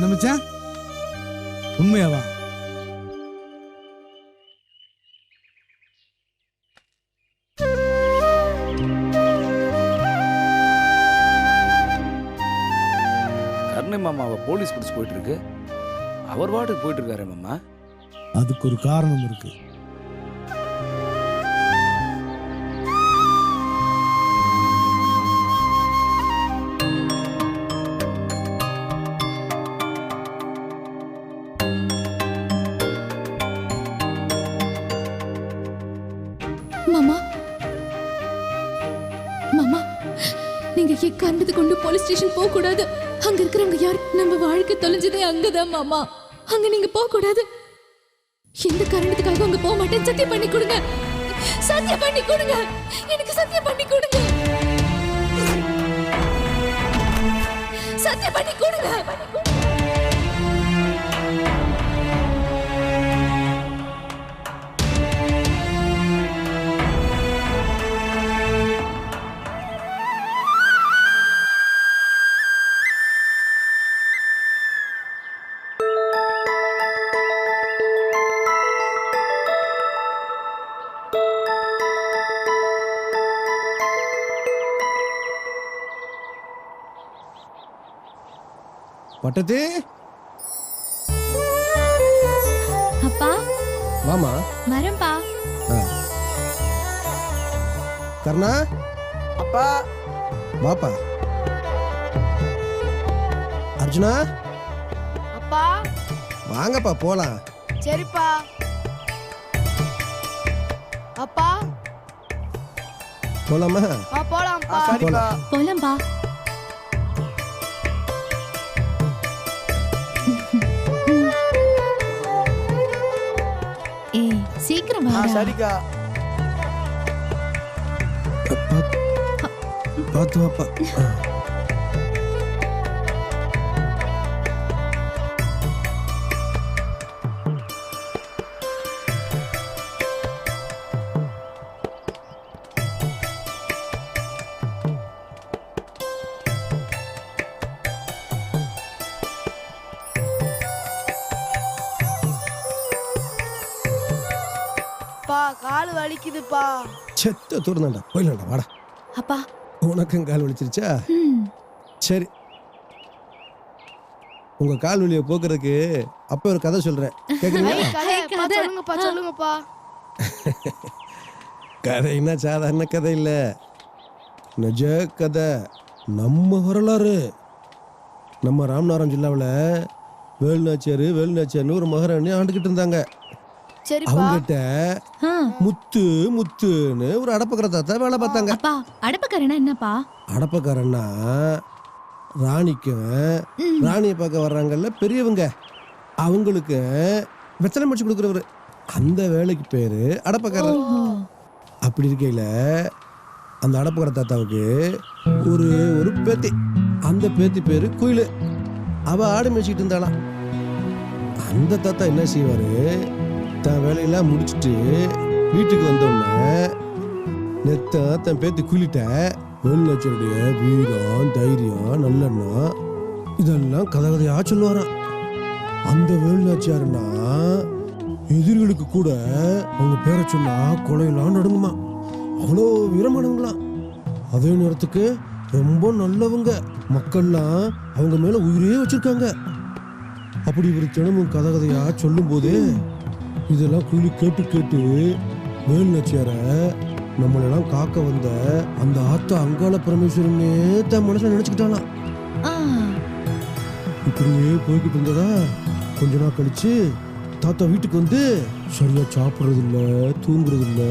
என்ன மச்சான், உண்மையாவா? கருணை மாமாவை போலீஸ் பிடிச்சு போயிட்டு இருக்கு. அவர் வாட்டுக்கு போயிட்டு இருக்காரு மாமா. அதுக்கு ஒரு காரணம் இருக்கு. மாமா மாமா, நீங்க எக்காரணத்தை கொண்டு போலீஸ் ஸ்டேஷன் போக கூடாது. அங்க இருக்கிறவங்க யார் நம்ம வாழ்க்கை தொலைஞ்சதே அங்கதான் மாமா. அங்க நீங்க போக கூடாது. எந்த காரணத்துக்காக அங்க போக மாட்டேன். சத்தியம் பண்ணி கொடுங்க, சத்தியம் பண்ணி கொடுங்க, எனக்கு சத்தியம் பண்ணி கொடுங்க, சத்தியம் பண்ணி கொடுங்க. பட்டத்து அப்பா வாமா. வரம்பா. கர்ணா அப்பா வாப்பா. அர்ஜுனா அப்பா வாங்கப்பா போலாம். சரிப்பா. அப்பா போலாமா? போலாம்ப்பா. சரிப்பா. போலாம்பா. ஏய் சீக்கிரம் வா. சரிக்கா. பார்த்து வாப்பா. கால் வலிக்குதுப்பா. செத்த தூரந்தாண்டா, போயிடலாம்டா வாடா. அப்பா உனக்கும் கால் வலிச்சிருச்சா? சரி, உங்க கால் வலியை போக்குறதுக்கு அப்ப ஒரு கதை சொல்றேன், கேக்குறீங்களா? சொல்லுங்கப்பா சொல்லுங்கப்பா. கதைன்னா சாதாரண கதை இல்ல, நிஜ கதை. நம்ம வரலாறு. நம்ம ராமநாதபுரம் ஜில்லாவில் வேலுநாச்சியார்னு ஒரு மகாராணி ஆண்டுகிட்டு இருந்தாங்க. அவங்கிட்ட முத்து முத்துன்னு ஒரு அடப்பக்கார தாத்தா வேலை பார்த்தாங்க. அப்பா அடப்பக்காரனா என்னப்பா? அடப்பக்காரன்னா ராணிக்கும் ராணியை பார்க்க வர்றாங்கல்ல பெரியவங்க, அவங்களுக்கு வெத்தலை முடிச்சு கொடுக்குறவரு. அந்த வேலைக்கு பேரு அடப்பக்காரர். அப்படி இருக்கையில அந்த அடப்பக்கார தாத்தாவுக்கு ஒரு ஒரு பேத்தி. அந்த பேத்தி பேரு குயிலு. அவ ஆடு மேய்ச்சிக்கிட்டு இருந்தாளாம். அந்த தாத்தா என்ன செய்வாரு, தன் வேலையெல்லாம் முடிச்சுட்டு வீட்டுக்கு வந்தோடனே தன் பேத்தி குயிலிட்ட வேலுநாச்சியாருடைய வீரம், தைரியம், நல்லெண்ணம் இதெல்லாம் கதை கதையா சொல்லுவாராம். அந்த வேலுநாச்சியாருன்னா எதிரிகளுக்கு கூட அவங்க பேரை சொன்னா கொலையெல்லாம் நடுங்குமா. அவ்வளோ வீரமானவங்களாம். அதே நேரத்துக்கு ரொம்ப நல்லவங்க. மக்கள்லாம் அவங்க மேல உயிரே வச்சிருக்காங்க. அப்படி ஒரு தினமும் கதை கதையா சொல்லும் போது இதெல்லாம் குயிலி கேட்டு கேட்டு வேலுநாச்சியார நம்மளெல்லாம் காக்க வந்த அந்த ஆத்தா அங்காள பரமேஸ்வரனே தன் மனசுல நினைச்சுக்கிட்டாலாம். இப்படியே போய்கிட்டு இருந்ததா கொஞ்ச நாள் கழிச்சு தாத்தா வீட்டுக்கு வந்து சரியா சாப்பிடுறது இல்ல, தூங்குறது இல்ல,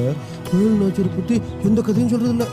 வேலுநாச்சியாரை பத்தி எந்த கதையும் சொல்றது இல்ல.